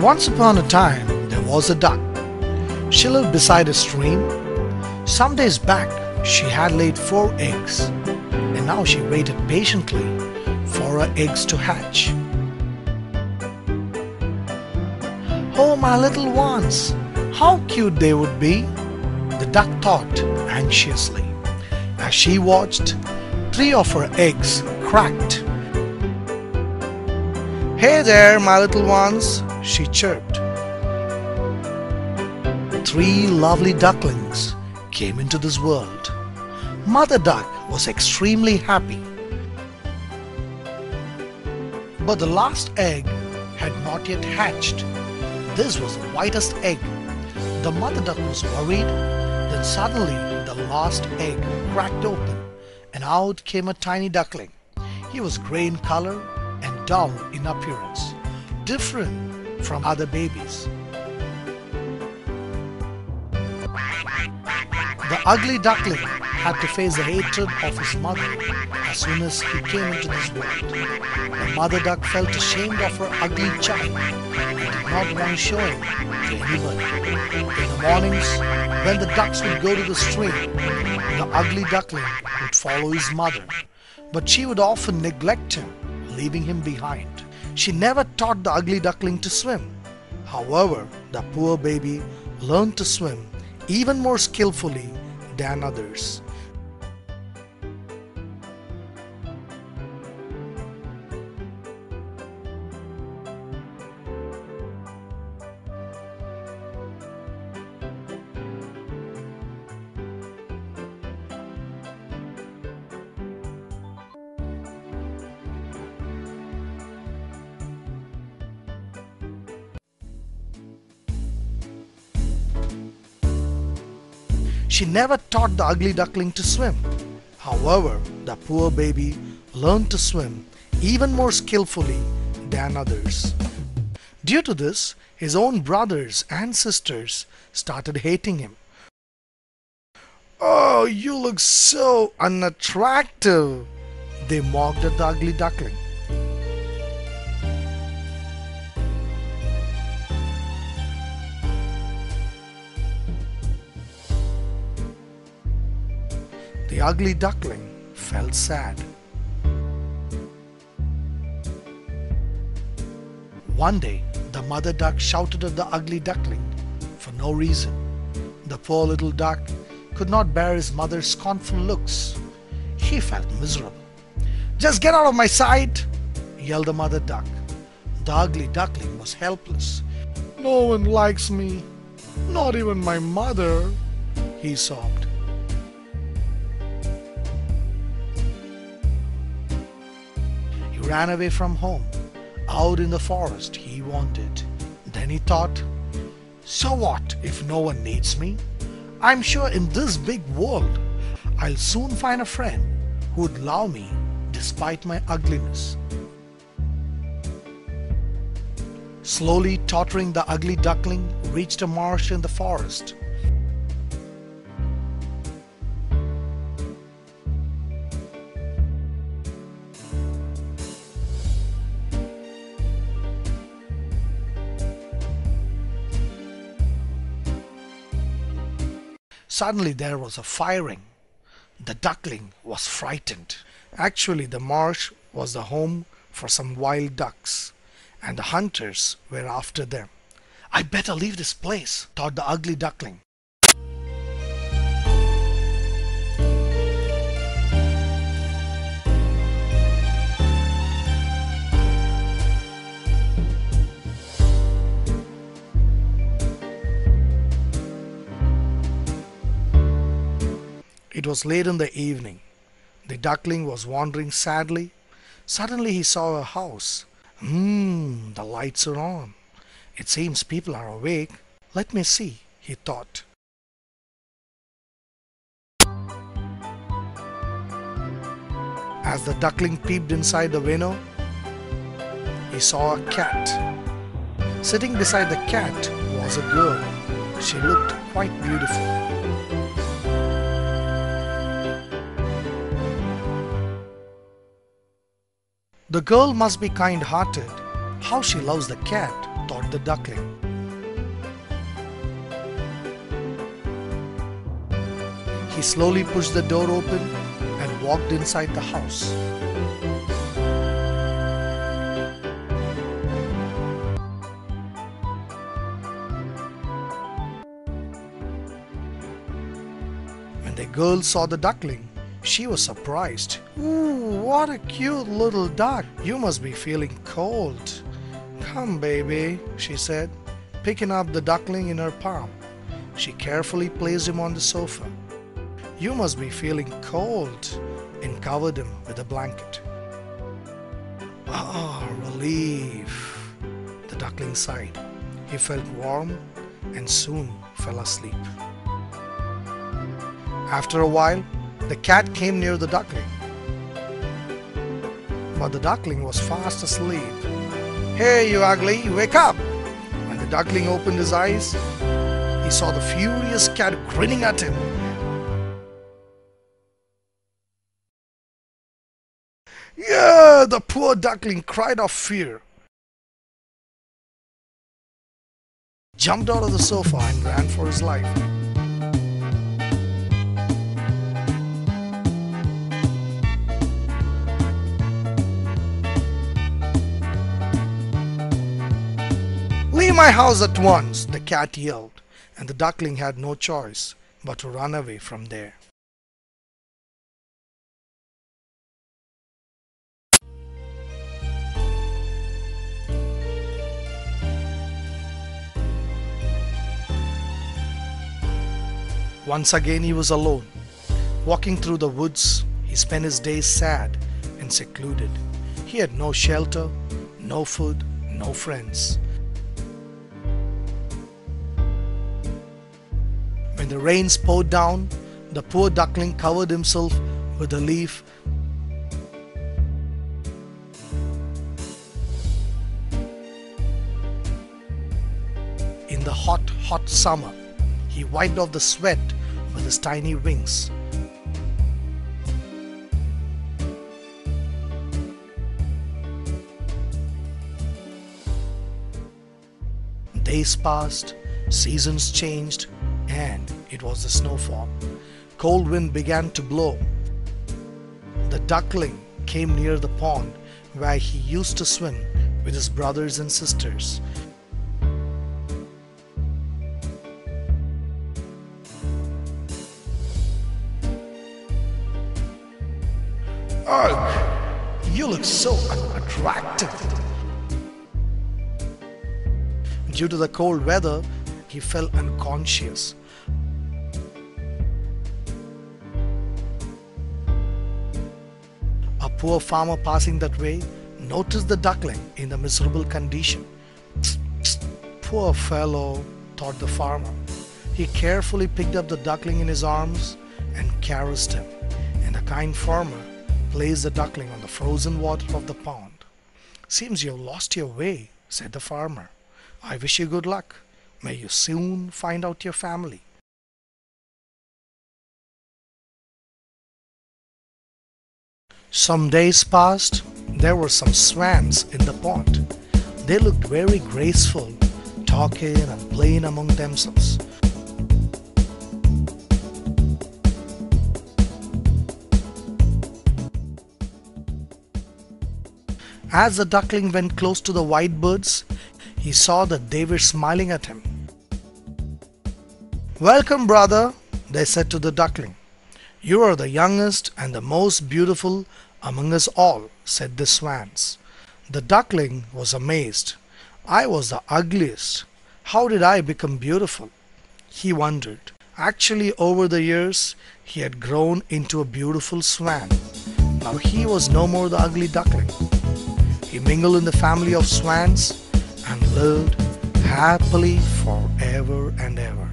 Once upon a time, there was a duck. She lived beside a stream. Some days back, she had laid 4 eggs, and now she waited patiently for her eggs to hatch. Oh, my little ones, how cute they would be, the duck thought anxiously. As she watched, 3 of her eggs cracked. Hey there, my little ones, she chirped. 3 lovely ducklings came into this world. Mother Duck was extremely happy. But the last egg had not yet hatched. This was the whitest egg. The mother duck was worried. Then suddenly the last egg cracked open, and out came a tiny duckling. He was grey in color and dull in appearance, different from other babies. The ugly duckling had to face the hatred of his mother as soon as he came into this world. The mother duck felt ashamed of her ugly child and did not want to show him to anybody. In the mornings, when the ducks would go to the stream, the ugly duckling would follow his mother, but she would often neglect him, leaving him behind. She never taught the ugly duckling to swim. However, the poor baby learned to swim even more skillfully than others. She never taught the ugly duckling to swim. However, the poor baby learned to swim even more skillfully than others. Due to this, his own brothers and sisters started hating him. "Oh, you look so unattractive," they mocked at the ugly duckling. The ugly duckling felt sad. One day, the mother duck shouted at the ugly duckling for no reason. The poor little duck could not bear his mother's scornful looks. He felt miserable. "Just get out of my sight!" yelled the mother duck. The ugly duckling was helpless. "No one likes me, not even my mother," he sobbed. He ran away from home. Out in the forest he wandered. Then he thought, "So what if no one needs me? I'm sure in this big world I'll soon find a friend who would love me despite my ugliness." Slowly tottering, the ugly duckling reached a marsh in the forest. Suddenly there was a firing. The duckling was frightened. Actually, the marsh was the home for some wild ducks, and the hunters were after them. "I better leave this place," thought the ugly duckling. It was late in the evening. The duckling was wandering sadly. Suddenly he saw a house. The lights are on. It seems people are awake. Let me see, he thought. As the duckling peeped inside the window, he saw a cat. Sitting beside the cat was a girl. She looked quite beautiful. The girl must be kind-hearted. How she loves the cat. thought the duckling. He slowly pushed the door open and walked inside the house. When the girl saw the duckling, she was surprised. "Ooh, what a cute little duck. You must be feeling cold. Come, baby," she said, picking up the duckling in her palm. She carefully placed him on the sofa. "You must be feeling cold," and covered him with a blanket. "Ah, relief," the duckling sighed. He felt warm and soon fell asleep. After a while, the cat came near the duckling. But the duckling was fast asleep. "Hey, you ugly, wake up!" When the duckling opened his eyes, he saw the furious cat grinning at him. "Yeah!" the poor duckling cried of fear. Jumped out of the sofa and ran for his life. "Leave my house at once!" the cat yelled, and the duckling had no choice but to run away from there. Once again he was alone. Walking through the woods, he spent his days sad and secluded. He had no shelter, no food, no friends. When the rains poured down, the poor duckling covered himself with a leaf. In the hot, hot summer, he wiped off the sweat with his tiny wings. Days passed, seasons changed, and it was the snowfall. Cold wind began to blow. The duckling came near the pond where he used to swim with his brothers and sisters. "Ugh, you look so unattractive." Due to the cold weather, he fell unconscious. A poor farmer passing that way noticed the duckling in the miserable condition. "Poor fellow," thought the farmer. He carefully picked up the duckling in his arms and caressed him, and the kind farmer placed the duckling on the frozen water of the pond. "Seems you've lost your way," said the farmer. "I wish you good luck. May you soon find out your family." Some days passed. There were some swans in the pond. They looked very graceful, talking and playing among themselves. As the duckling went close to the white birds, he saw that they were smiling at him. "Welcome, brother," they said to the duckling. "You are the youngest and the most beautiful among us all," said the swans. The duckling was amazed. "I was the ugliest. How did I become beautiful?" he wondered. Actually, over the years, he had grown into a beautiful swan. Now he was no more the ugly duckling. He mingled in the family of swans and lived happily forever and ever.